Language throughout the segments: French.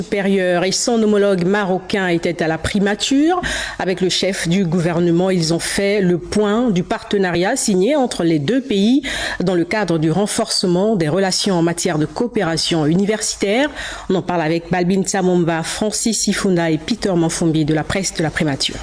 Supérieur et son homologue marocain étaient à la primature. Avec le chef du gouvernement, ils ont fait le point du partenariat signé entre les deux pays dans le cadre du renforcement des relations en matière de coopération universitaire. On en parle avec Balbine Samomba, Francis Sifunda et Peter Manfumbi de la presse de la primature.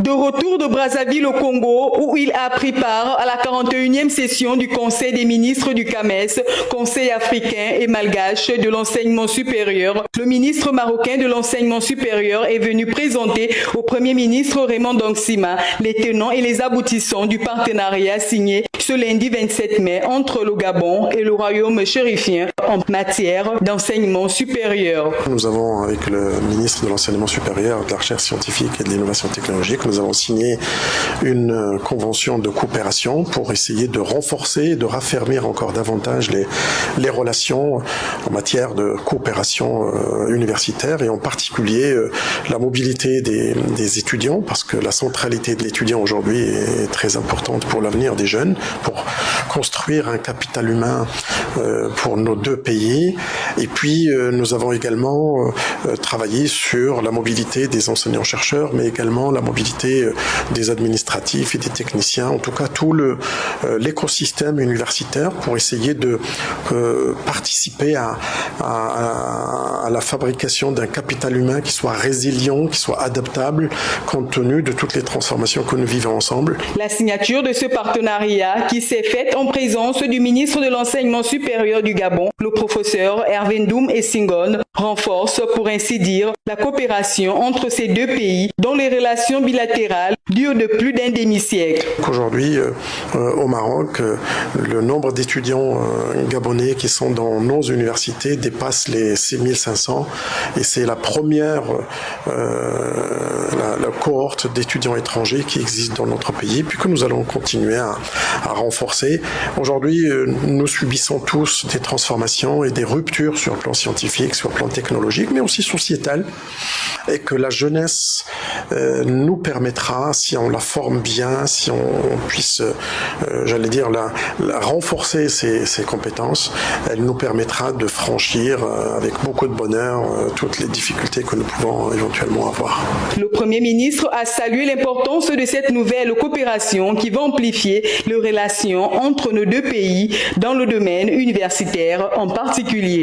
De retour de Brazzaville au Congo, où il a pris part à la 41e session du Conseil des ministres du CAMES, Conseil africain et malgache de l'enseignement supérieur, le ministre marocain de l'enseignement supérieur est venu présenter au Premier ministre Raymond Danxima les tenants et les aboutissants du partenariat signé ce lundi 27 mai entre le Gabon et le Royaume chérifien en matière d'enseignement supérieur. Nous avons, avec le ministre de l'enseignement supérieur, de la recherche scientifique et de l'innovation technologique, nous avons signé une convention de coopération pour essayer de renforcer et de raffermir encore davantage les relations en matière de coopération universitaire et en particulier la mobilité des étudiants, parce que la centralité de l'étudiant aujourd'hui est très importante pour l'avenir des jeunes, pour construire un capital humain pour nos deux pays. Et puis nous avons également travaillé sur la mobilité des enseignants-chercheurs, mais également la mobilité des administratifs et des techniciens, en tout cas tout l'écosystème universitaire, pour essayer de participer à la fabrication d'un capital humain qui soit résilient, qui soit adaptable compte tenu de toutes les transformations que nous vivons ensemble. La signature de ce partenariat qui s'est faite en présence du ministre de l'enseignement supérieur du Gabon, le professeur Hervé Ndoum Essingone, renforce pour ainsi dire la coopération entre ces deux pays dont les relations bilatérales durent de plus d'un demi-siècle. Aujourd'hui, au Maroc, le nombre d'étudiants gabonais qui sont dans nos universités dépasse les 6500 et c'est la première la cohorte d'étudiants étrangers qui existe dans notre pays, puis que nous allons continuer à renforcer. Aujourd'hui, nous subissons tous des transformations et des ruptures sur le plan scientifique, sur le plan technologique, mais aussi sociétal, et que la jeunesse nous permettra, si on la forme bien, si on puisse, j'allais dire, la renforcer ses compétences, elle nous permettra de franchir avec beaucoup de bonheur toutes les difficultés que nous pouvons éventuellement avoir. Le Premier ministre a salué l'importance de cette nouvelle coopération qui va amplifier les relations entre nos deux pays dans le domaine universitaire en particulier.